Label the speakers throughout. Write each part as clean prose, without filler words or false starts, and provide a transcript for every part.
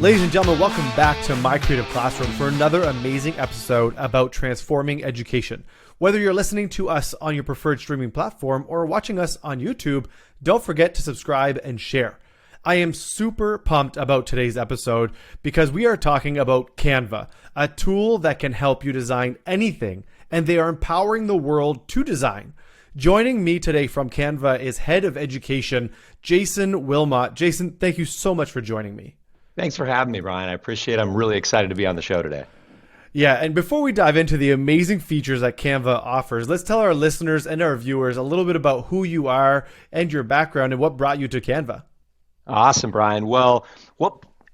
Speaker 1: Ladies and gentlemen, welcome back to My Creative Classroom for another amazing episode about transforming education. Whether you're listening to us on your preferred streaming platform or watching us on YouTube, don't forget to subscribe and share. I am super pumped about today's episode because we are talking about Canva, a tool that can help you design anything, and they are empowering the world to design. Joining me today from Canva is Head of Education, Jason Wilmot. Jason, thank you so much for joining me.
Speaker 2: Thanks for having me, Ryan. I appreciate it. I'm really excited to be on the show today.
Speaker 1: Yeah, and before we dive into the amazing features that Canva offers, let's tell our listeners and our viewers a little bit about who you are and your background and what brought you to Canva.
Speaker 2: Awesome, Brian. Well,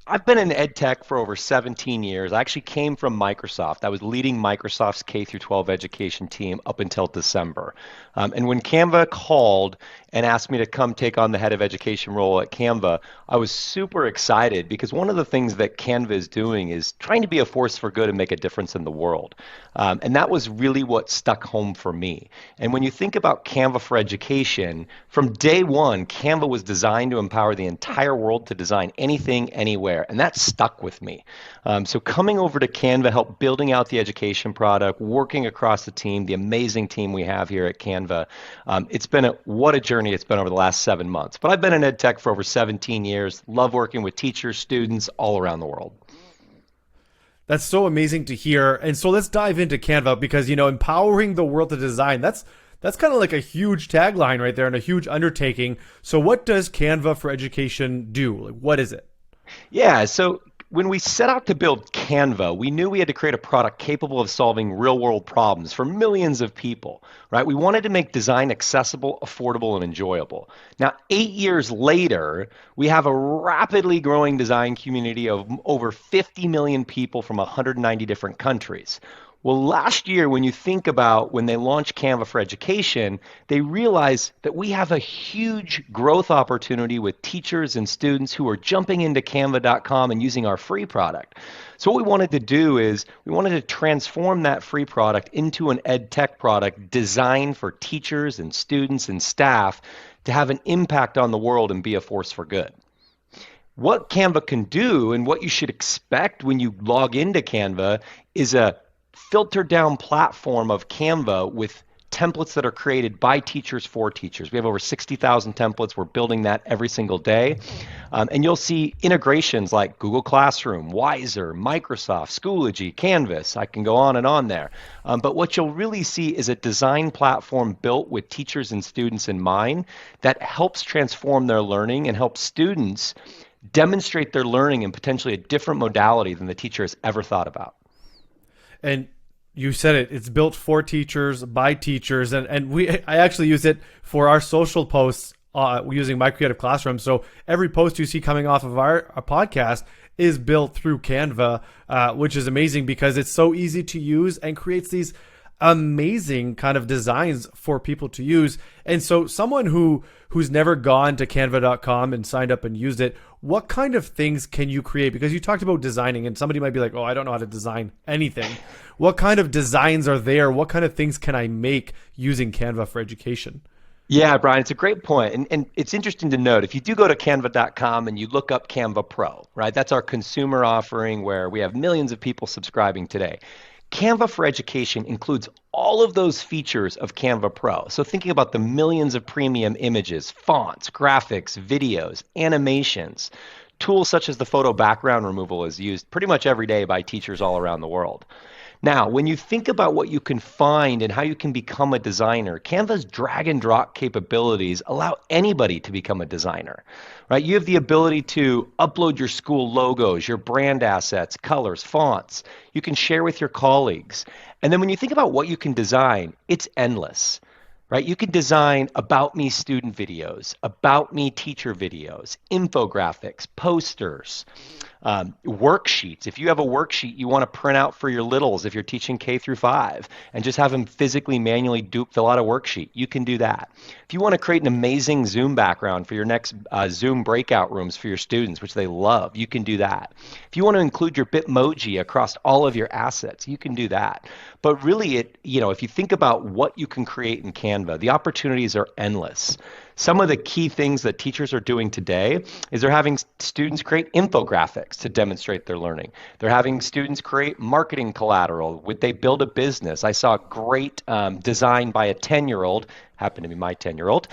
Speaker 2: I've been in ed tech for over 17 years. I actually came from Microsoft. I was leading Microsoft's K-12 education team up until December. And when Canva called and asked me to come take on the head of education role at Canva, I was super excited because one of the things that Canva is doing is trying to be a force for good and make a difference in the world. And that was really what stuck home for me. And when you think about Canva for education, from day one, Canva was designed to empower the entire world to design anything, anywhere. And that stuck with me. So coming over to Canva, helped building out the education product, working across the team, the amazing team we have here at Canva. It's been what a journey it's been over the last 7 months. But I've been in ed tech for over 17 years, love working with teachers, students all around the world.
Speaker 1: That's so amazing to hear. And so let's dive into Canva because, empowering the world to design, that's kind of like a huge tagline right there and a huge undertaking. So what does Canva for education do? What is it?
Speaker 2: Yeah, so when we set out to build Canva, we knew we had to create a product capable of solving real-world problems for millions of people, right? We wanted to make design accessible, affordable, and enjoyable. Now, 8 years later, we have a rapidly growing design community of over 50 million people from 190 different countries. Well, last year, when you think about when they launched Canva for education, they realized that we have a huge growth opportunity with teachers and students who are jumping into canva.com and using our free product. So what we wanted to do is we wanted to transform that free product into an ed tech product designed for teachers and students and staff to have an impact on the world and be a force for good. What Canva can do and what you should expect when you log into Canva is a filtered down platform of Canva with templates that are created by teachers for teachers. We have over 60,000 templates. We're building that every single day. And you'll see integrations like Google Classroom, Wiser, Microsoft, Schoology, Canvas. I can go on and on there. But what you'll really see is a design platform built with teachers and students in mind that helps transform their learning and helps students demonstrate their learning in potentially a different modality than the teacher has ever thought about.
Speaker 1: And you said it's built for teachers, by teachers, and I actually use it for our social posts using My Creative Classroom. So every post you see coming off of our podcast is built through Canva, which is amazing because it's so easy to use and creates these amazing kind of designs for people to use. And so someone who's never gone to canva.com and signed up and used it, what kind of things can you create? Because you talked about designing and somebody might be like, oh, I don't know how to design anything. What kind of designs are there? What kind of things can I make using Canva for education?
Speaker 2: Yeah, Brian, it's a great point. And it's interesting to note, if you do go to canva.com and you look up Canva Pro, right? That's our consumer offering where we have millions of people subscribing today. Canva for Education includes all of those features of Canva Pro. So thinking about the millions of premium images, fonts, graphics, videos, animations, tools such as the photo background removal is used pretty much every day by teachers all around the world. Now, when you think about what you can find and how you can become a designer, Canva's drag and drop capabilities allow anybody to become a designer, right? You have the ability to upload your school logos, your brand assets, colors, fonts. You can share with your colleagues. And then when you think about what you can design, it's endless, right? You can design about me student videos, about me teacher videos, infographics, posters, worksheets. If you have a worksheet you want to print out for your littles, if you're teaching K-5 and just have them physically manually fill out a worksheet, you can do that. If you want to create an amazing Zoom background for your next Zoom breakout rooms for your students, which they love, you can do that. If you want to include your Bitmoji across all of your assets, you can do that. But really, if you think about what you can create in Canva, the opportunities are endless. Some of the key things that teachers are doing today is they're having students create infographics. infographics to demonstrate their learning. They're having students create marketing collateral. Would they build a business? I saw a great design by a 10-year-old, happened to be my 10-year-old.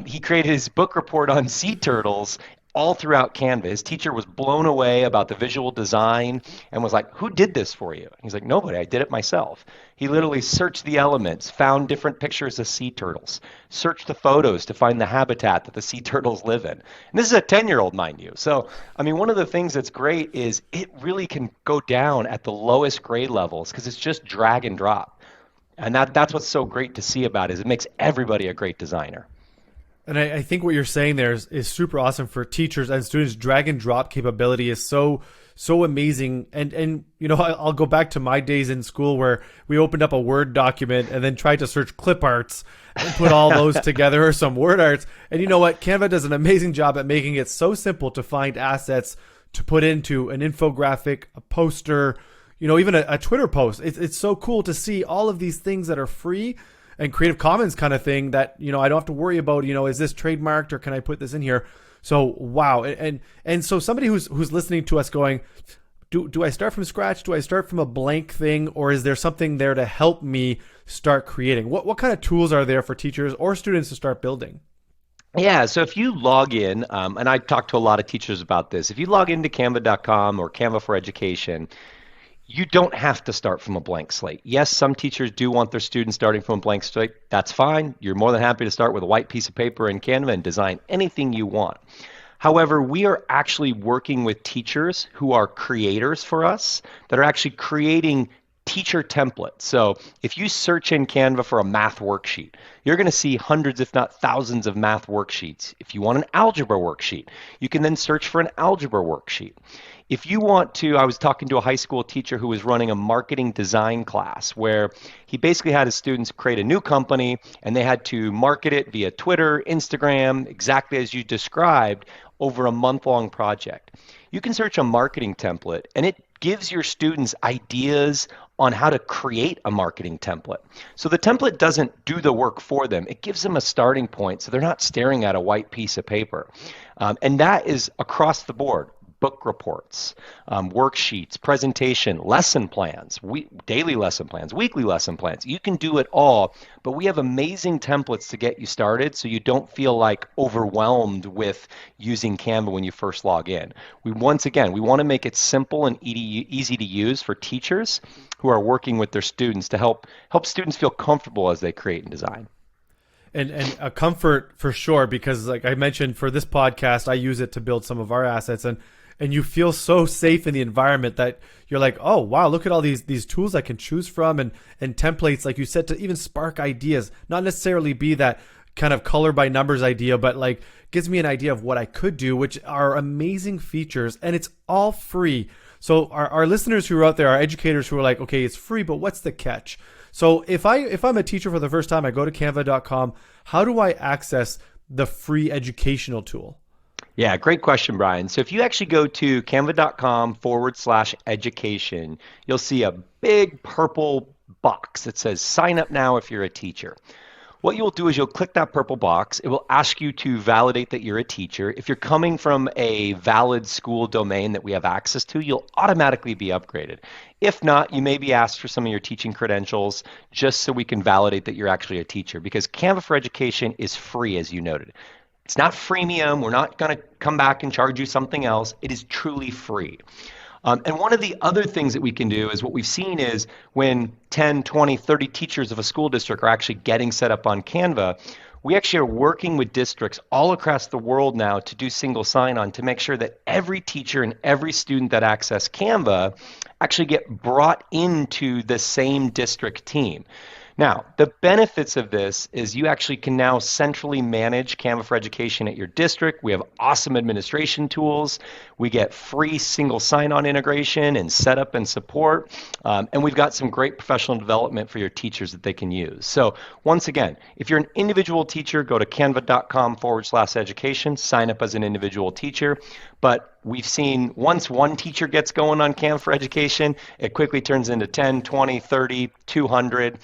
Speaker 2: He created his book report on sea turtles all throughout Canva. His teacher was blown away about the visual design and was like, who did this for you? He's like, nobody, I did it myself. He literally searched the elements, found different pictures of sea turtles, searched the photos to find the habitat that the sea turtles live in. And this is a 10-year-old, mind you. So, I mean, one of the things that's great is it really can go down at the lowest grade levels because it's just drag and drop. And that's what's so great to see about it, is it makes everybody a great designer.
Speaker 1: And I think what you're saying there is super awesome for teachers and students. Drag and drop capability is so amazing. And you know, I'll go back to my days in school where we opened up a Word document and then tried to search clip arts and put all those together, or some word arts. And you know what? Canva does an amazing job at making it so simple to find assets to put into an infographic, a poster, you know, even a Twitter post. It's so cool to see all of these things that are free and Creative Commons kind of thing that, you know, I don't have to worry about, you know, is this trademarked or can I put this in here? So, wow. And so somebody who's listening to us going, do I start from scratch? Do I start from a blank thing? Or is there something there to help me start creating? What kind of tools are there for teachers or students to start building?
Speaker 2: Yeah, so if you log in, and I talk to a lot of teachers about this, if you log into canva.com or Canva for Education, you don't have to start from a blank slate. Yes, some teachers do want their students starting from a blank slate. That's fine. You're more than happy to start with a white piece of paper in Canva and design anything you want. However, we are actually working with teachers who are creators for us, that are actually creating teacher templates. So if you search in Canva for a math worksheet, you're going to see hundreds, if not thousands, of math worksheets. If you want an algebra worksheet, you can then search for an algebra worksheet. If you want to, I was talking to a high school teacher who was running a marketing design class where he basically had his students create a new company and they had to market it via Twitter, Instagram, exactly as you described, over a month-long project. You can search a marketing template and it gives your students ideas on how to create a marketing template. So the template doesn't do the work for them. It gives them a starting point so they're not staring at a white piece of paper. And that is across the board. Book reports, worksheets, presentation, lesson plans, daily lesson plans, weekly lesson plans. You can do it all, but we have amazing templates to get you started so you don't feel like overwhelmed with using Canva when you first log in. We want to make it simple and easy to use for teachers who are working with their students to help students feel comfortable as they create and design.
Speaker 1: And a comfort for sure, because like I mentioned, for this podcast, I use it to build some of our assets, and you feel so safe in the environment that you're like, oh, wow, look at all these tools I can choose from, and templates, like you said, to even spark ideas, not necessarily be that kind of color by numbers idea, but like gives me an idea of what I could do, which are amazing features, and it's all free. So our listeners who are out there, our educators who are like, okay, it's free, but what's the catch? So if I'm a teacher for the first time, I go to canva.com, how do I access the free educational tool?
Speaker 2: Yeah, great question, Brian. So if you actually go to canva.com/education, you'll see a big purple box that says sign up now if you're a teacher. What you'll do is you'll click that purple box. It will ask you to validate that you're a teacher. If you're coming from a valid school domain that we have access to, you'll automatically be upgraded. If not, you may be asked for some of your teaching credentials just so we can validate that you're actually a teacher, because Canva for Education is free, as you noted. It's not freemium. We're not going to come back and charge you something else. It is truly free. And one of the other things that we can do is what we've seen is when 10, 20, 30 teachers of a school district are actually getting set up on Canva, we actually are working with districts all across the world now to do single sign-on to make sure that every teacher and every student that access Canva actually get brought into the same district team. Now, the benefits of this is you actually can now centrally manage Canva for Education at your district. We have awesome administration tools. We get free single sign-on integration and setup and support. And we've got some great professional development for your teachers that they can use. So once again, if you're an individual teacher, go to canva.com/education, sign up as an individual teacher. But we've seen once one teacher gets going on Canva for Education, it quickly turns into 10, 20, 30, 200.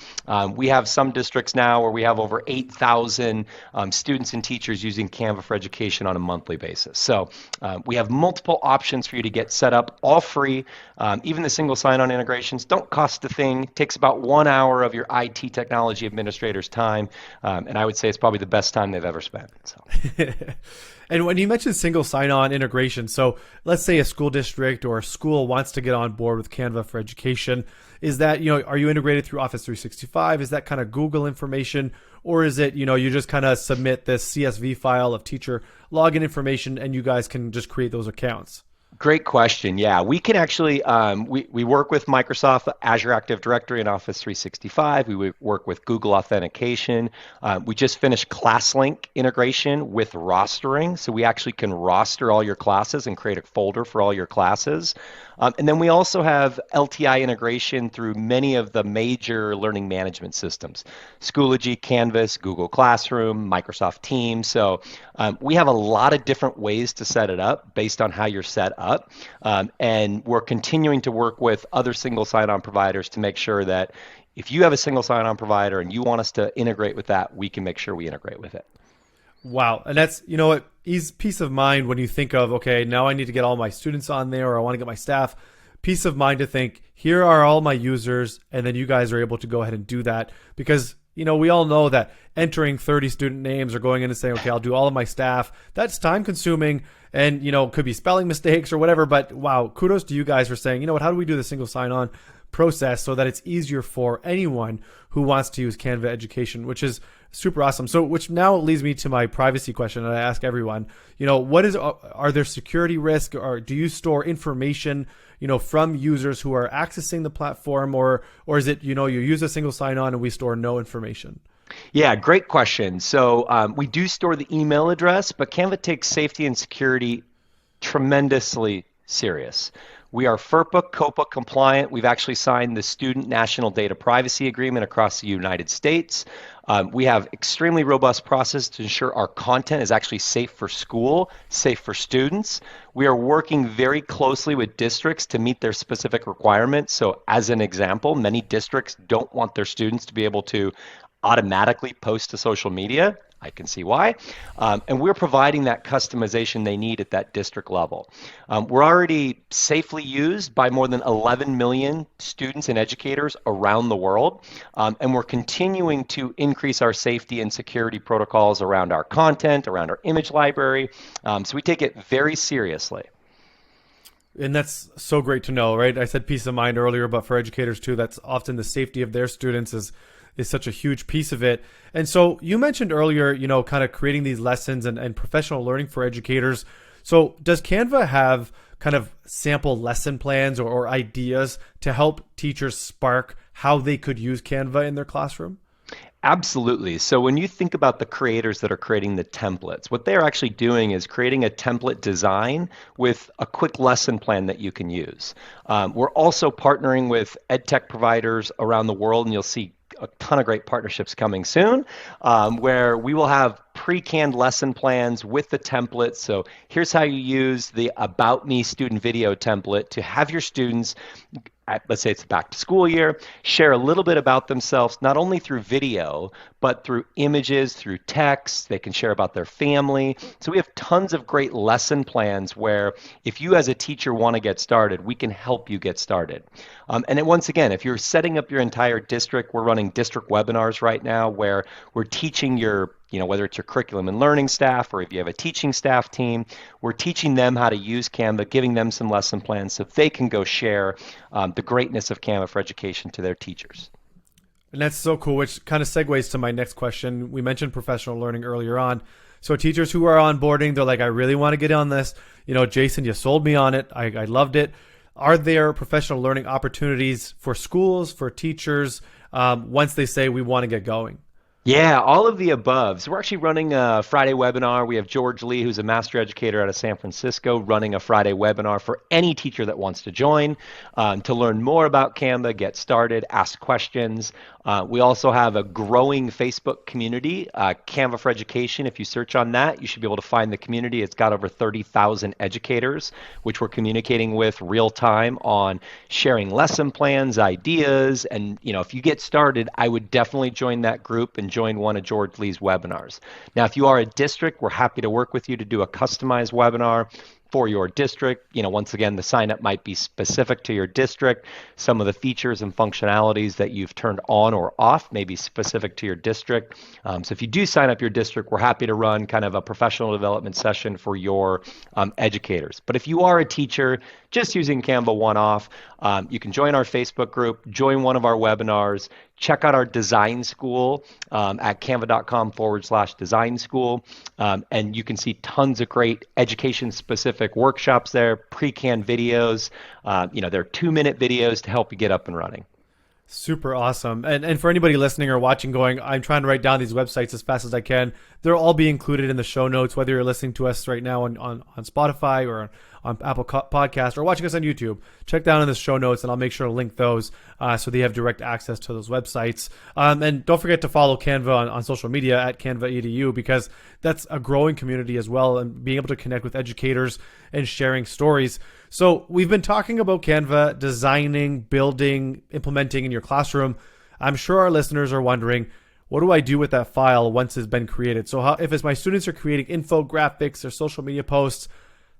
Speaker 2: We have some districts now where we have over 8,000 students and teachers using Canva for Education on a monthly basis. So we have multiple options for you to get set up, all free. Even the single sign-on integrations don't cost a thing. It takes about 1 hour of your IT technology administrator's time, and I would say it's probably the best time they've ever spent. So.
Speaker 1: And when you mentioned single sign-on integration, so let's say a school district or a school wants to get on board with Canva for Education, is that, are you integrated through Office 365? Is that kind of Google information? Or is it, you just kind of submit this CSV file of teacher login information and you guys can just create those accounts?
Speaker 2: Great question. Yeah, we can actually, we work with Microsoft Azure Active Directory and Office 365. We work with Google Authentication. We just finished ClassLink integration with rostering. So we actually can roster all your classes and create a folder for all your classes. And then we also have LTI integration through many of the major learning management systems, Schoology, Canvas, Google Classroom, Microsoft Teams. So we have a lot of different ways to set it up based on how you're set up. And we're continuing to work with other single sign-on providers to make sure that if you have a single sign-on provider and you want us to integrate with that, we can make sure we integrate with it.
Speaker 1: Wow. And that's, peace of mind when you think of, okay, now I need to get all my students on there, or I want to get my staff. Peace of mind to think, here are all my users, and then you guys are able to go ahead and do that. Because, we all know that entering 30 student names or going in and saying, okay, I'll do all of my staff, that's time consuming and, could be spelling mistakes or whatever. But wow, kudos to you guys for saying, how do we do the single sign-on process so that it's easier for anyone who wants to use Canva Education, which is super awesome. So, which now leads me to my privacy question that I ask everyone. Are there security risks, or do you store information, from users who are accessing the platform, or is it, you use a single sign-on and we store no information?
Speaker 2: Yeah, great question. So we do store the email address, but Canva takes safety and security tremendously serious. We are FERPA, COPA compliant. We've actually signed the Student National Data Privacy Agreement across the United States. We have extremely robust process to ensure our content is actually safe for school, safe for students. We are working very closely with districts to meet their specific requirements. So as an example, many districts don't want their students to be able to automatically post to social media. I can see why. And we're providing that customization they need at that district level. We're already safely used by more than 11 million students and educators around the world. And we're continuing to increase our safety and security protocols around our content, around our image library. So we take it very seriously.
Speaker 1: And that's so great to know, right? I said peace of mind earlier, but for educators too, that's often the safety of their students is such a huge piece of it. And so you mentioned earlier, kind of creating these lessons and professional learning for educators. So does Canva have kind of sample lesson plans or ideas to help teachers spark how they could use Canva in their classroom?
Speaker 2: Absolutely. So when you think about the creators that are creating the templates, what they're actually doing is creating a template design with a quick lesson plan that you can use. We're also partnering with ed tech providers around the world, and you'll see a ton of great partnerships coming soon, where we will have pre-canned lesson plans with the templates. So here's how you use the About Me student video template to have your students, let's say it's a back to school year, share a little bit about themselves, not only through video, but through images, through text. They can share about their family. So we have tons of great lesson plans where if you as a teacher want to get started, we can help you get started. And then once again, if you're setting up your entire district, we're running district webinars right now where we're teaching your, whether it's your curriculum and learning staff or if you have a teaching staff team, we're teaching them how to use Canva, giving them some lesson plans so they can go share the greatness of Canva for Education to their teachers.
Speaker 1: And that's so cool, which kind of segues to my next question. We mentioned professional learning earlier on. So teachers who are onboarding, they're like, I really want to get on this. Jason, you sold me on it. I loved it. Are there professional learning opportunities for schools, for teachers, once they say we want to get going?
Speaker 2: Yeah, all of the above. So we're actually running a Friday webinar. We have George Lee, who's a master educator out of San Francisco, running a Friday webinar for any teacher that wants to join to learn more about Canva, get started, ask questions. We also have a growing Facebook community, Canva for Education. If you search on that, you should be able to find the community. It's got over 30,000 educators, which we're communicating with real time on sharing lesson plans, ideas, and if you get started, I would definitely join that group and join one of George Lee's webinars. Now, if you are a district, we're happy to work with you to do a customized webinar for your district. Once again, the sign up might be specific to your district. Some of the features and functionalities that you've turned on or off may be specific to your district. So if you do sign up your district, we're happy to run kind of a professional development session for your educators. But if you are a teacher just using Canva one-off, you can join our Facebook group, join one of our webinars, check out our design school at canva.com/design school. And you can see tons of great education-specific workshops there, pre-canned videos. They're 2-minute videos to help you get up and running.
Speaker 1: Super awesome. And for anybody listening or watching going, I'm trying to write down these websites as fast as I can. They'll all be included in the show notes, whether you're listening to us right now on Spotify or on Apple Podcast or watching us on YouTube. Check down in the show notes and I'll make sure to link those so they have direct access to those websites. And don't forget to follow Canva on social media at Canva.edu because that's a growing community as well and being able to connect with educators and sharing stories. So we've been talking about Canva, designing, building, implementing in your classroom. I'm sure our listeners are wondering, what do I do with that file once it's been created? So if it's my students are creating infographics or social media posts,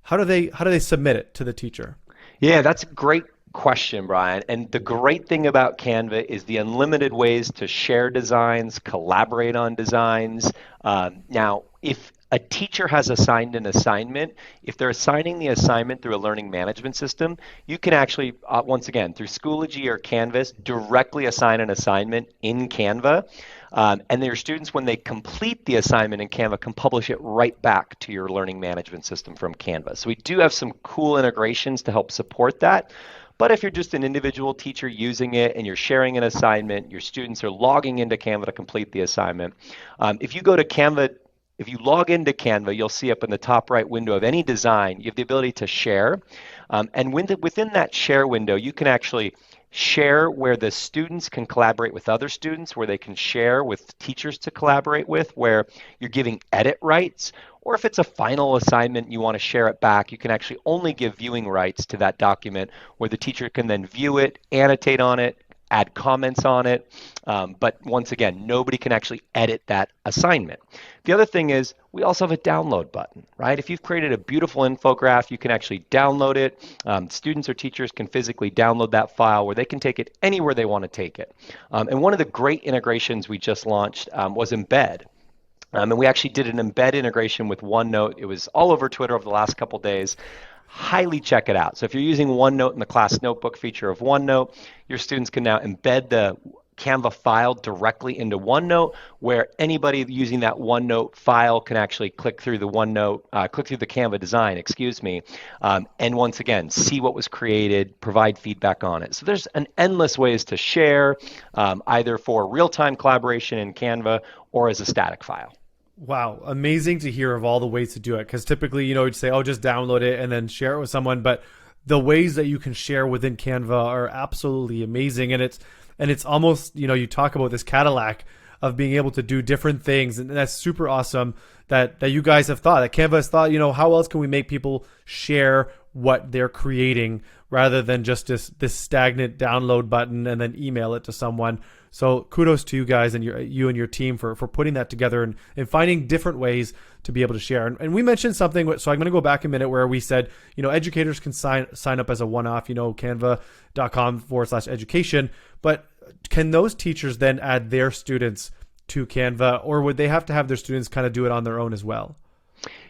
Speaker 1: how do they submit it to the teacher?
Speaker 2: Yeah, that's a great question, Brian. And the great thing about Canva is the unlimited ways to share designs, collaborate on designs. Now, if a teacher has assigned an assignment, if they're assigning the assignment through a learning management system, you can actually, once again, through Schoology or Canvas, directly assign an assignment in Canva. And your students, when they complete the assignment in Canva, can publish it right back to your learning management system from Canva. So we do have some cool integrations to help support that. But if you're just an individual teacher using it and you're sharing an assignment, your students are logging into Canva to complete the assignment. If you go to Canva, if you log into Canva, you'll see up in the top right window of any design, you have the ability to share. And within that share window, you can actually share where the students can collaborate with other students, where they can share with teachers to collaborate with, where you're giving edit rights. Or if it's a final assignment and you want to share it back, you can actually only give viewing rights to that document where the teacher can then view it, annotate on it, add comments on it. But once again, nobody can actually edit that assignment. The other thing is we also have a download button, right? If you've created a beautiful infographic, you can actually download it. Students or teachers can physically download that file where they can take it anywhere they want to take it. And one of the great integrations we just launched was Embed. And we actually did an embed integration with OneNote. It was all over Twitter over the last couple days. Highly check it out. So if you're using OneNote in the class notebook feature of OneNote, your students can now embed the Canva file directly into OneNote, where anybody using that OneNote file can actually click through the Canva design, and once again, see what was created, provide feedback on it. So there's an endless ways to share, either for real-time collaboration in Canva or as a static file.
Speaker 1: Wow, amazing to hear of all the ways to do it. Because typically, you'd say, oh, just download it and then share it with someone. But the ways that you can share within Canva are absolutely amazing. And it's almost, you talk about this Cadillac of being able to do different things. And that's super awesome that you guys have thought, that Canva has thought, how else can we make people share what they're creating rather than just this stagnant download button and then email it to someone. So kudos to you guys and you and your team for putting that together and finding different ways to be able to share. And we mentioned something, so I'm going to go back a minute where we said, educators can sign up as a one-off, canva.com/education, but can those teachers then add their students to Canva, or would they have to have their students kind of do it on their own as well?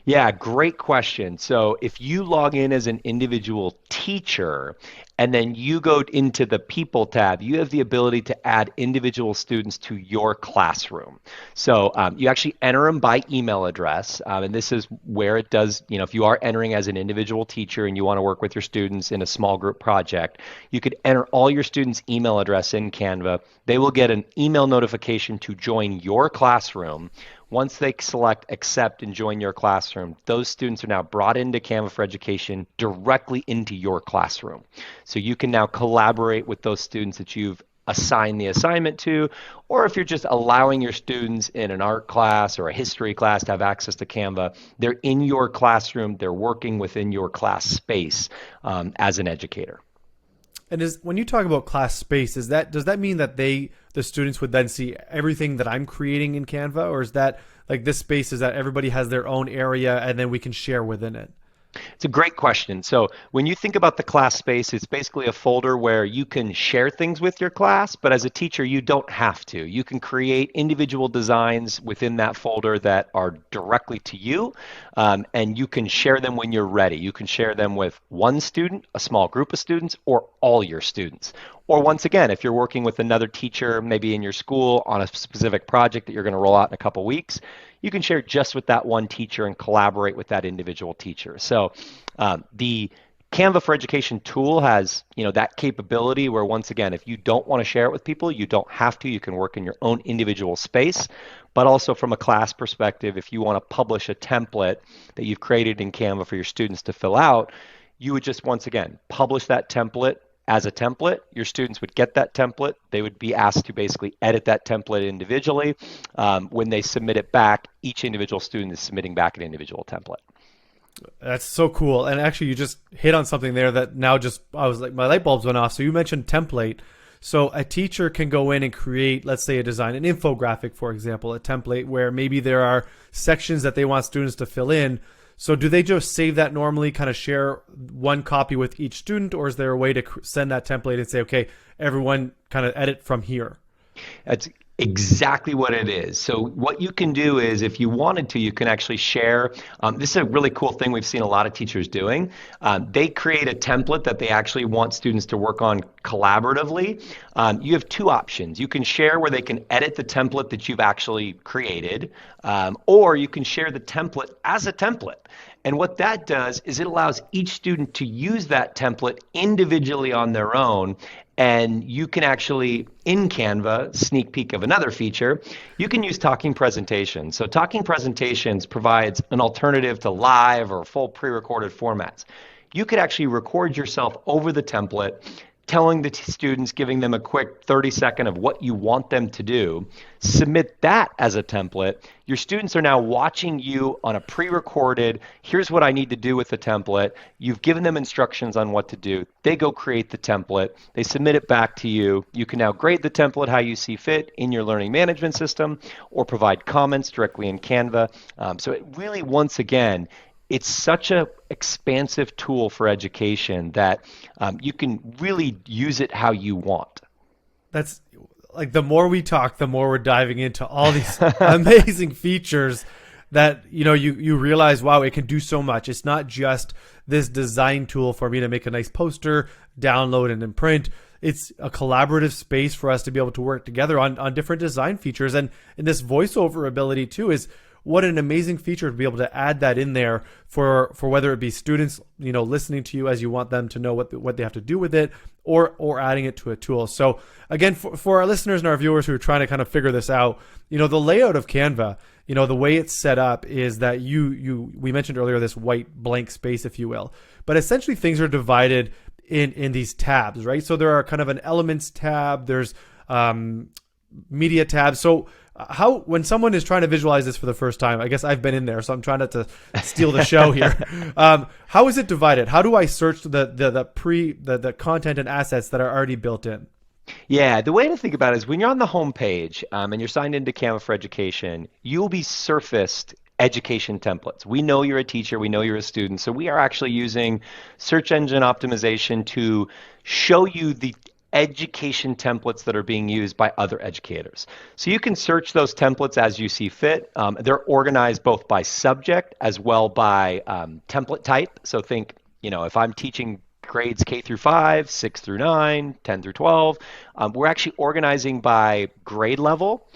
Speaker 2: Yeah, great question. So if you log in as an individual teacher and then you go into the People tab, you have the ability to add individual students to your classroom. So you actually enter them by email address, and this is where it does, if you are entering as an individual teacher and you want to work with your students in a small group project, you could enter all your students' email address in Canva. They will get an email notification to join your classroom. Once they select accept and join your classroom, those students are now brought into Canva for Education directly into your classroom. So you can now collaborate with those students that you've assigned the assignment to, or if you're just allowing your students in an art class or a history class to have access to Canva, they're in your classroom, they're working within your class space as an educator.
Speaker 1: And when you talk about class space, does that mean that the students would then see everything that I'm creating in Canva, or is that like this space is that everybody has their own area and then we can share within it?
Speaker 2: It's a great question. So when you think about the class space, it's basically a folder where you can share things with your class, but as a teacher, you don't have to. You can create individual designs within that folder that are directly to you, and you can share them when you're ready. You can share them with one student, a small group of students, or all your students. Or once again, if you're working with another teacher, maybe in your school on a specific project that you're going to roll out in a couple weeks, you can share just with that one teacher and collaborate with that individual teacher. So the Canva for Education tool has, that capability where, once again, if you don't want to share it with people, you don't have to. You can work in your own individual space. But also from a class perspective, if you want to publish a template that you've created in Canva for your students to fill out, you would just, once again, publish that template as a template. Your students would get that template. They would be asked to basically edit that template individually. When they submit it back, each individual student is submitting back an individual template.
Speaker 1: That's so cool. And actually, you just hit on something there that now I was like, my light bulbs went off. So you mentioned template. So a teacher can go in and create, let's say, an infographic, for example, a template where maybe there are sections that they want students to fill in. So do they just save that normally, kind of share one copy with each student, or is there a way to send that template and say, okay, everyone kind of edit from here?
Speaker 2: That's exactly what it is. So what you can do is, if you wanted to, you can actually share. This is a really cool thing we've seen a lot of teachers doing. They create a template that they actually want students to work on collaboratively. You have two options. You can share where they can edit the template that you've actually created, or you can share the template as a template. And what that does is it allows each student to use that template individually on their own. And you can actually, in Canva, sneak peek of another feature, you can use talking presentations. So talking presentations provides an alternative to live or full pre-recorded formats. You could actually record yourself over the template, telling the students, giving them a quick 30-second of what you want them to do, submit that as a template. Your students are now watching you on a pre-recorded, here's what I need to do with the template. You've given them instructions on what to do. They go create the template. They submit it back to you. You can now grade the template how you see fit in your learning management system, or provide comments directly in Canva. So it really, once again, it's such an expansive tool for education that you can really use it how you want.
Speaker 1: That's like, the more we talk, the more we're diving into all these amazing features that, you realize, wow, it can do so much. It's not just this design tool for me to make a nice poster, download and then print. It's a collaborative space for us to be able to work together on different design features. And this voiceover ability too is what an amazing feature to be able to add that in there for whether it be students, listening to you as you want them to know what they have to do with it, or adding it to a tool. So again, for our listeners and our viewers who are trying to kind of figure this out, the layout of Canva, the way it's set up is that we mentioned earlier this white blank space, if you will, but essentially things are divided in these tabs, right? So there are kind of an elements tab, there's media tabs. So when someone is trying to visualize this for the first time, I guess I've been in there, so I'm trying not to steal the show here. How is it divided? How do I search the content and assets that are already built in?
Speaker 2: Yeah, the way to think about it is when you're on the home page and you're signed into Canva for Education, you'll be surfaced education templates. We know you're a teacher, we know you're a student, so we are actually using search engine optimization to show you the education templates that are being used by other educators. So you can search those templates as you see fit. They're organized both by subject as well by template type. So think, if I'm teaching grades K through 5, 6 through 9, 10 through 12. We're actually organizing by grade level.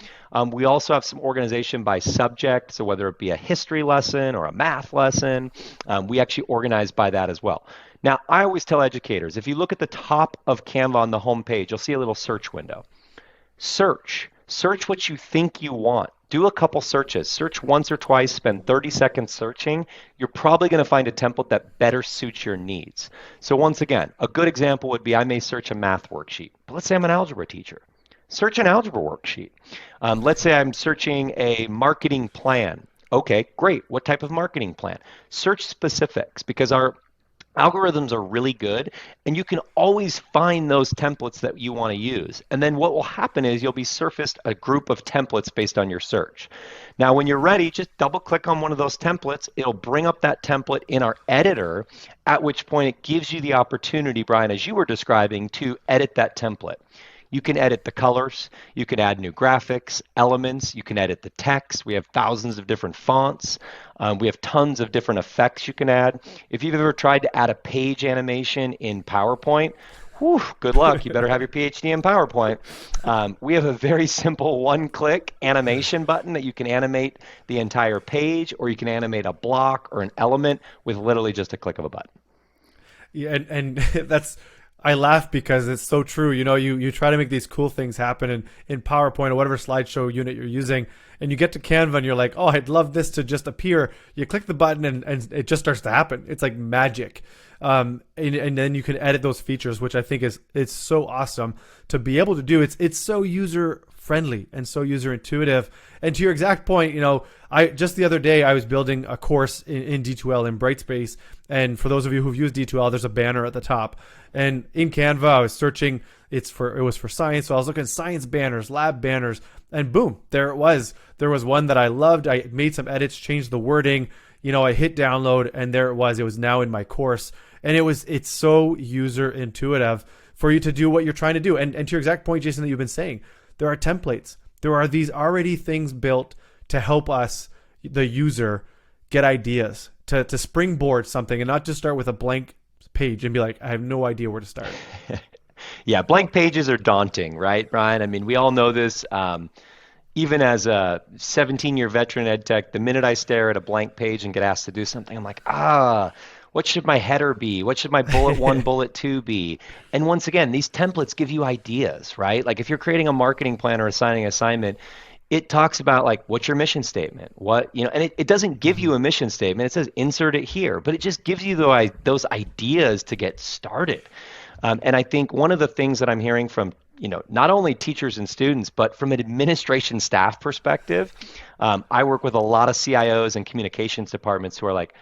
Speaker 2: We also have some organization by subject, so whether it be a history lesson or a math lesson, we actually organize by that as well. Now, I always tell educators, if you look at the top of Canva on the home page, you'll see a little search window. Search what you think you want. Do a couple searches. Search once or twice, spend 30 seconds searching. You're probably going to find a template that better suits your needs. So once again, a good example would be I may search a math worksheet, but let's say I'm an algebra teacher. Search an algebra worksheet. Let's say I'm searching a marketing plan. Okay, great. What type of marketing plan? Search specifics, because our algorithms are really good, and you can always find those templates that you want to use. And then what will happen is you'll be surfaced a group of templates based on your search. Now, when you're ready, just double click on one of those templates. It'll bring up that template in our editor, at which point it gives you the opportunity, Brian, as you were describing, to edit that template. You can edit the colors, you can add new graphics, elements, you can edit the text. We have thousands of different fonts. We have tons of different effects you can add. If you've ever tried to add a page animation in PowerPoint, whew, good luck. You better have your PhD in PowerPoint. We have a very simple one-click animation button that you can animate the entire page, or you can animate a block or an element with literally just a click of a button.
Speaker 1: Yeah, and that's, I laugh because it's so true. You know, you try to make these cool things happen in PowerPoint or whatever slideshow unit you're using, and you get to Canva and you're like, oh, I'd love this to just appear. You click the button and it just starts to happen. It's like magic. And then you can edit those features, which I think it's so awesome to be able to do. It's so user friendly and so user intuitive. And to your exact point, you know, I just the other day I was building a course in D2L in Brightspace, and for those of you who've used D2L, there's a banner at the top. And in Canva, I was searching. It was for science, so I was looking at science banners, lab banners, and boom, there it was. There was one that I loved. I made some edits, changed the wording. You know, I hit download, and there it was. It was now in my course, and it's so user intuitive for you to do what you're trying to do. And to your exact point, Jason, that you've been saying, there are templates. There are these already things built to help us, the user, get ideas, to springboard something, and not just start with a blank page and be like, I have no idea where to start.
Speaker 2: Yeah, blank pages are daunting, right, Brian? I mean, we all know this. Even as a 17-year veteran ed tech, the minute I stare at a blank page and get asked to do something, I'm like, what should my header be? What should my bullet 1, bullet 2 be? And once again, these templates give you ideas, right? Like if you're creating a marketing plan or assigning an assignment, it talks about like, what's your mission statement? And it doesn't give you a mission statement. It says insert it here, but it just gives you those ideas to get started. And I think one of the things that I'm hearing from, not only teachers and students, but from an administration staff perspective, I work with a lot of CIOs and communications departments who are like,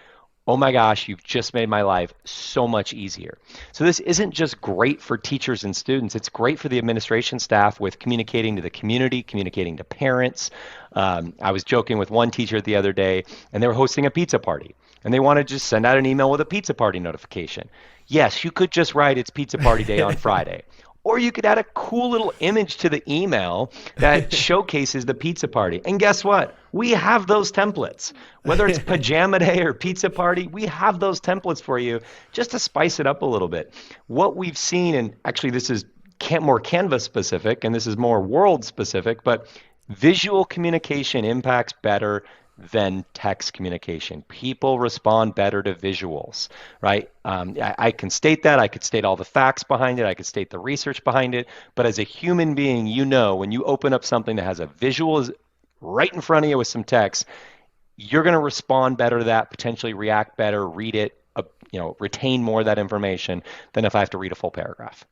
Speaker 2: oh my gosh, you've just made my life so much easier. So this isn't just great for teachers and students, it's great for the administration staff with communicating to the community, communicating to parents. I was joking with one teacher the other day, and they were hosting a pizza party, and they wanted to just send out an email with a pizza party notification. Yes, you could just write it's pizza party day on Friday. Or you could add a cool little image to the email that showcases the pizza party. And guess what? We have those templates. Whether it's pajama day or pizza party, we have those templates for you just to spice it up a little bit. What we've seen, and actually this is more Canva specific, and this is more world specific, but visual communication impacts better than text communication. People respond better to visuals, right? I can state that. I could state all the facts behind it. I could state the research behind it. But as a human being, when you open up something that has a visual right in front of you with some text, you're going to respond better to that, potentially react better, read it, retain more of that information than if I have to read a full paragraph.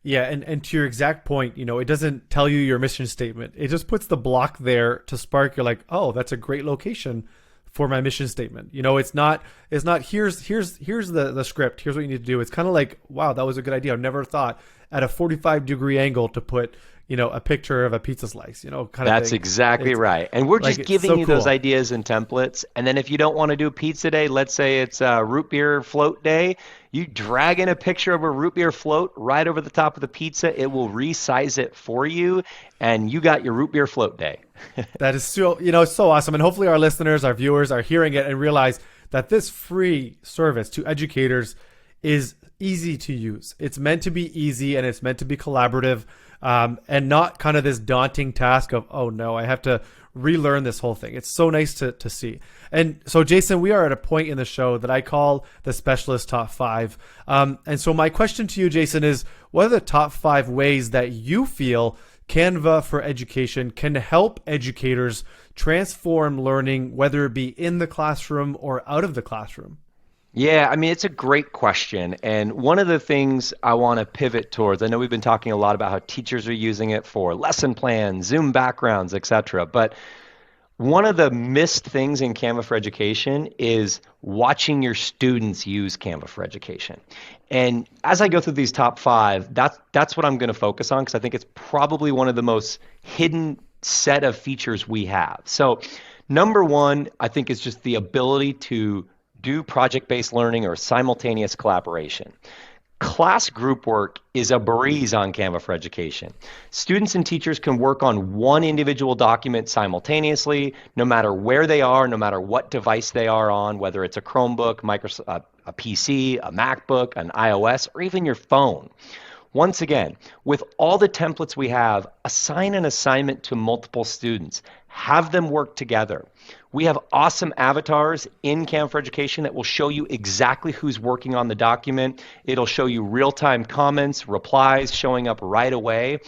Speaker 1: Yeah, and to your exact point, it doesn't tell you your mission statement. It just puts the block there to spark. You're like, oh, that's a great location for my mission statement. It's not here's the script. Here's what you need to do. It's kind of like, wow, that was a good idea. I've never thought at a 45-degree angle to put a picture of a pizza slice, kind of
Speaker 2: That's
Speaker 1: thing.
Speaker 2: Exactly right. And we're just giving you those ideas and templates. And then if you don't want to do pizza day, let's say it's root beer float day, you drag in a picture of a root beer float right over the top of the pizza. It will resize it for you, and you got your root beer float day.
Speaker 1: That is so, it's so awesome. And hopefully our listeners, our viewers are hearing it and realize that this free service to educators is easy to use. It's meant to be easy and it's meant to be collaborative, and not kind of this daunting task of, oh no, I have to relearn this whole thing. It's so nice to see. And so, Jason, we are at a point in the show that I call the specialist top five. And so my question to you, Jason, is what are the top 5 ways that you feel Canva for Education can help educators transform learning, whether it be in the classroom or out of the classroom?
Speaker 2: Yeah, I mean, it's a great question. And one of the things I want to pivot towards, I know we've been talking a lot about how teachers are using it for lesson plans, Zoom backgrounds, etc. But one of the missed things in Canva for Education is watching your students use Canva for Education. And as I go through these top 5, that's what I'm going to focus on because I think it's probably one of the most hidden set of features we have. So number 1, I think, is just the ability to do project-based learning or simultaneous collaboration. Class group work is a breeze on Canva for Education. Students and teachers can work on one individual document simultaneously, no matter where they are, no matter what device they are on, whether it's a Chromebook, a PC, a MacBook, an iOS, or even your phone. Once again, with all the templates we have, assign an assignment to multiple students. Have them work together. We have awesome avatars in Canva for Education that will show you exactly who's working on the document. It'll show you real-time comments, replies showing up right away.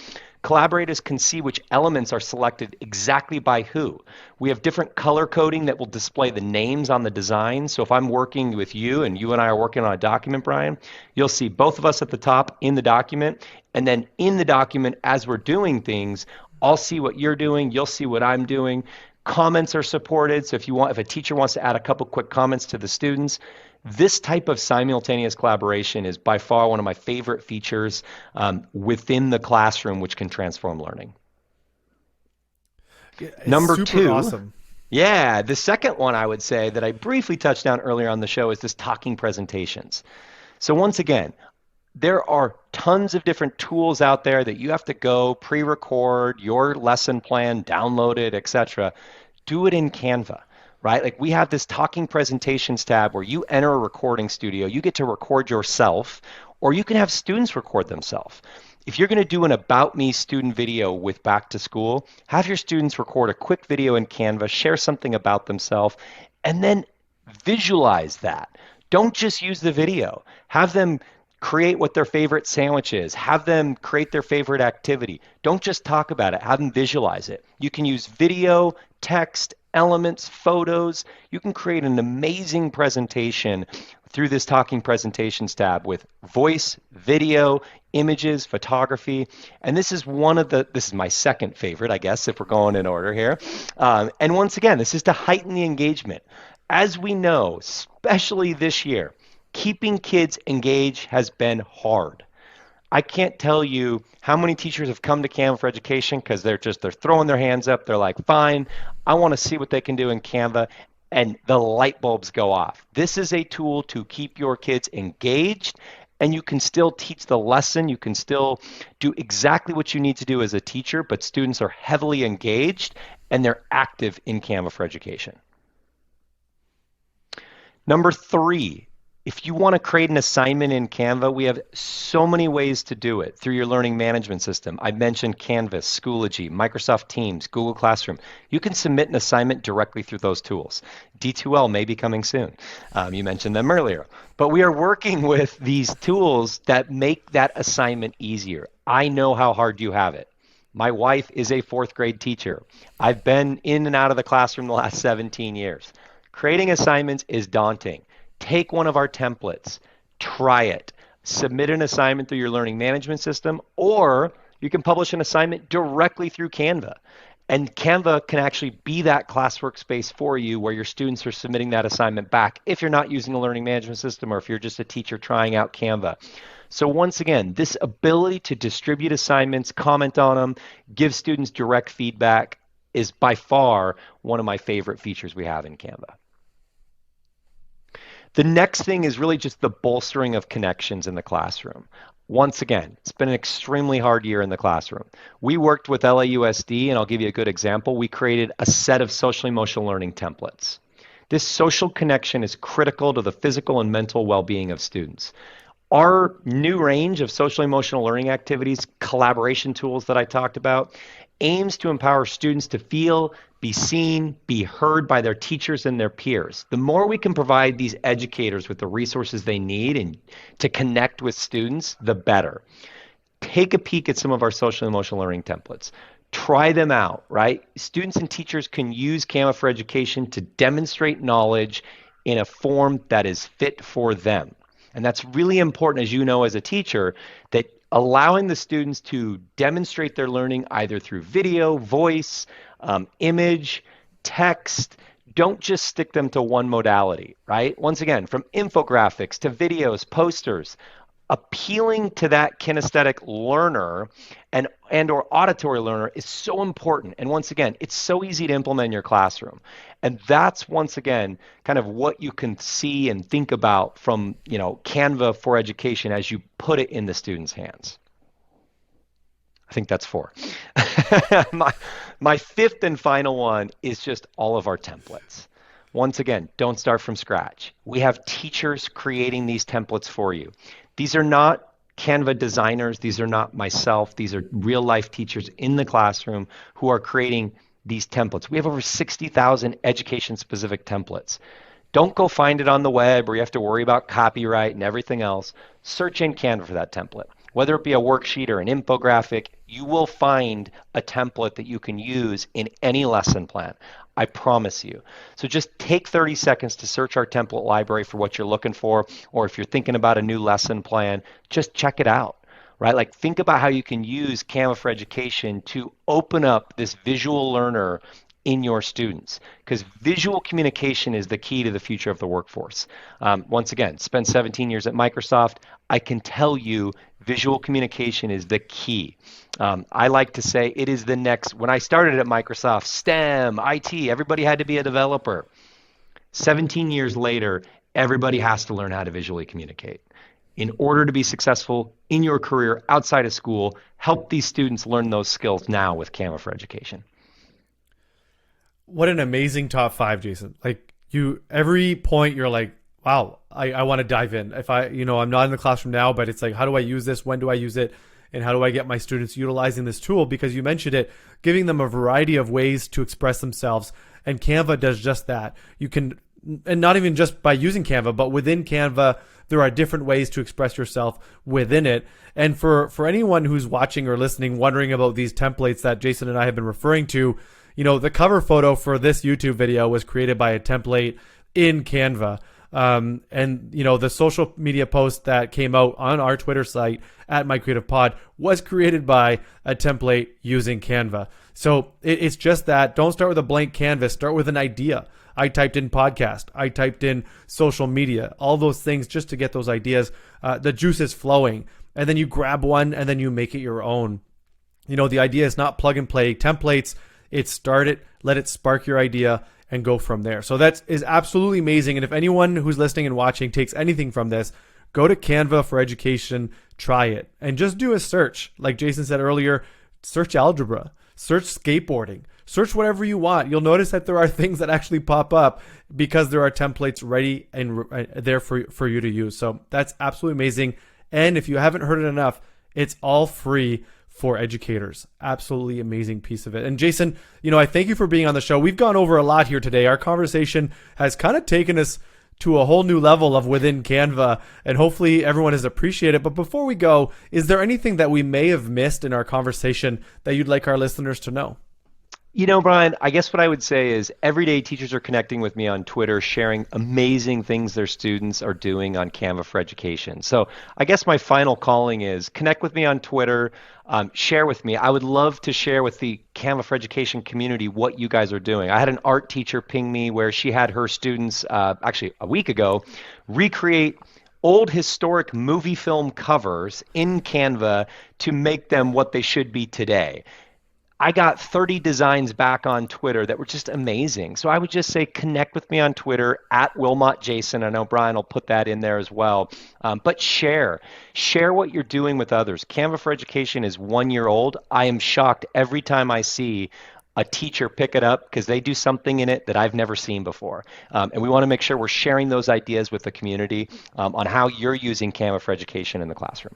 Speaker 2: Collaborators can see which elements are selected exactly by who. We have different color coding that will display the names on the design. So if I'm working with you and you and I are working on a document, Brian, you'll see both of us at the top in the document. And then in the document, as we're doing things, I'll see what you're doing, you'll see what I'm doing. Comments are supported. So if a teacher wants to add a couple quick comments to the students, this type of simultaneous collaboration is by far one of my favorite features within the classroom, which can transform learning.
Speaker 1: It's
Speaker 2: Number
Speaker 1: super
Speaker 2: 2,
Speaker 1: awesome.
Speaker 2: yeah, the second one I would say that I briefly touched on earlier on the show is this talking presentations. So once again, there are tons of different tools out there that you have to go pre-record your lesson plan, download it, etc. Do it in Canva, right? Like we have this talking presentations tab where you enter a recording studio, you get to record yourself, or you can have students record themselves. If you're going to do an About Me student video with Back to School, have your students record a quick video in Canva, share something about themselves, and then visualize that. Don't just use the video. Have them create what their favorite sandwich is. Have them create their favorite activity. Don't just talk about it. Have them visualize it. You can use video, text, elements, photos. You can create an amazing presentation through this Talking Presentations tab with voice, video, images, photography. And this is this is my second favorite, I guess, if we're going in order here. And once again, this is to heighten the engagement. As we know, especially this year, keeping kids engaged has been hard. I can't tell you how many teachers have come to Canva for Education because they're throwing their hands up. They're like, fine, I want to see what they can do in Canva. And the light bulbs go off. This is a tool to keep your kids engaged, and you can still teach the lesson. You can still do exactly what you need to do as a teacher, but students are heavily engaged and they're active in Canva for Education. Number 3, if you want to create an assignment in Canva, we have so many ways to do it through your learning management system. I mentioned Canvas, Schoology, Microsoft Teams, Google Classroom. You can submit an assignment directly through those tools. D2L may be coming soon. You mentioned them earlier. But we are working with these tools that make that assignment easier. I know how hard you have it. My wife is a 4th grade teacher. I've been in and out of the classroom the last 17 years. Creating assignments is daunting. Take one of our templates, try it, submit an assignment through your learning management system, or you can publish an assignment directly through Canva. And Canva can actually be that classwork space for you where your students are submitting that assignment back if you're not using a learning management system or if you're just a teacher trying out Canva. So once again, this ability to distribute assignments, comment on them, give students direct feedback is by far one of my favorite features we have in Canva. The next thing is really just the bolstering of connections in the classroom. Once again, it's been an extremely hard year in the classroom. We worked with LAUSD, and I'll give you a good example. We created a set of social emotional learning templates. This social connection is critical to the physical and mental well-being of students. Our new range of social emotional learning activities, collaboration tools that I talked about, aims to empower students to feel, be seen, be heard by their teachers and their peers. The more we can provide these educators with the resources they need and to connect with students, the better. Take a peek at some of our social emotional learning templates. Try them out, right? Students and teachers can use Canva for Education to demonstrate knowledge in a form that is fit for them. And that's really important, as you know, as a teacher, that allowing the students to demonstrate their learning either through video, voice, image, text. Don't just stick them to one modality, right? Once again, from infographics to videos, posters, appealing to that kinesthetic learner and or auditory learner is so important. And once again, it's so easy to implement in your classroom. And that's once again kind of what you can see and think about from, Canva for Education as you put it in the students' hands. I think that's 4. My fifth and final one is just all of our templates. Once again, don't start from scratch. We have teachers creating these templates for you. These are not Canva designers. These are not myself. These are real life teachers in the classroom who are creating these templates. We have over 60,000 education specific templates. Don't go find it on the web where you have to worry about copyright and everything else. Search in Canva for that template. Whether it be a worksheet or an infographic, you will find a template that you can use in any lesson plan. I promise you. So just take 30 seconds to search our template library for what you're looking for, or if you're thinking about a new lesson plan, just check it out, right? Like think about how you can use Canva for Education to open up this visual learner in your students, because visual communication is the key to the future of the workforce. Once again, spent 17 years at Microsoft. I can tell you visual communication is the key. I like to say it is the next, when I started at Microsoft, STEM, IT, everybody had to be a developer. 17 years later, everybody has to learn how to visually communicate. In order to be successful in your career outside of school, help these students learn those skills now with Canva for Education.
Speaker 1: What an amazing top 5, Jason. Like every point you're like, wow, I want to dive in. If I'm not in the classroom now, but it's like, how do I use this? When do I use it? And how do I get my students utilizing this tool? Because you mentioned it, giving them a variety of ways to express themselves. And Canva does just that. You can, and not even just by using Canva, but within Canva, there are different ways to express yourself within it. And for anyone who's watching or listening, wondering about these templates that Jason and I have been referring to, the cover photo for this YouTube video was created by a template in Canva. And the social media post that came out on our Twitter site at My Creative Pod was created by a template using Canva. So it's just that. Don't start with a blank canvas. Start with an idea. I typed in podcast. I typed in social media. All those things just to get those ideas. The juice is flowing. And then you grab one and then you make it your own. The idea is not plug and play templates. It's start it, let it spark your idea, and go from there. So that is absolutely amazing. And if anyone who's listening and watching takes anything from this, go to Canva for Education, try it, and just do a search. Like Jason said earlier, search algebra, search skateboarding, search whatever you want. You'll notice that there are things that actually pop up because there are templates ready and there for you to use. So that's absolutely amazing. And if you haven't heard it enough, it's all free for educators. Absolutely amazing piece of it. And Jason, I thank you for being on the show. We've gone over a lot here today. Our conversation has kind of taken us to a whole new level of within Canva, and hopefully everyone has appreciated it. But before we go, is there anything that we may have missed in our conversation that you'd like our listeners to know?
Speaker 2: Brian, I guess what I would say is every day teachers are connecting with me on Twitter, sharing amazing things their students are doing on Canva for Education. So I guess my final calling is connect with me on Twitter, share with me. I would love to share with the Canva for Education community what you guys are doing. I had an art teacher ping me where she had her students, actually a week ago, recreate old historic movie film covers in Canva to make them what they should be today. I got 30 designs back on Twitter that were just amazing. So I would just say connect with me on Twitter at Wilmot Jason. I know Brian will put that in there as well. But share what you're doing with others. Canva for Education is 1 year old. I am shocked every time I see a teacher pick it up because they do something in it that I've never seen before. And we want to make sure we're sharing those ideas with the community on how you're using Canva for education in the classroom.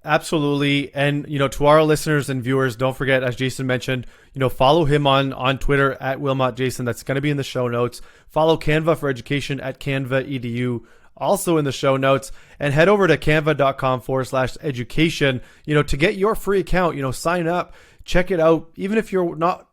Speaker 1: Absolutely. And, to our listeners and viewers, don't forget, as Jason mentioned, follow him on Twitter at Wilmot Jason. That's going to be in the show notes. Follow Canva for Education at Canva EDU, also in the show notes, and head over to canva.com/education, to get your free account, sign up, check it out. Even if you're not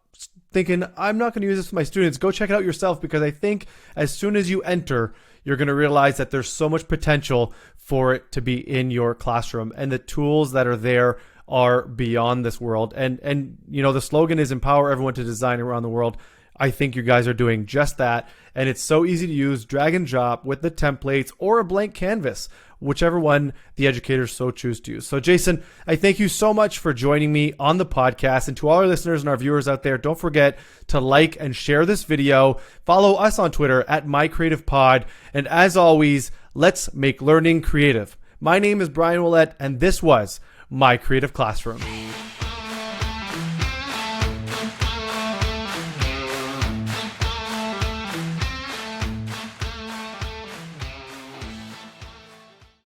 Speaker 1: thinking, I'm not going to use this with my students, go check it out yourself, because I think as soon as you enter, you're going to realize that there's so much potential for it to be in your classroom, and the tools that are there are beyond this world. And the slogan is empower everyone to design around the world. I think you guys are doing just that, and it's so easy to use, drag and drop with the templates or a blank canvas, whichever one the educators so choose to use. So Jason, I thank you so much for joining me on the podcast, and to all our listeners and our viewers out there, don't forget to like and share this video. Follow us on Twitter at MyCreativePod, and as always, let's make learning creative. My name is Brian Willett, and this was My Creative Classroom.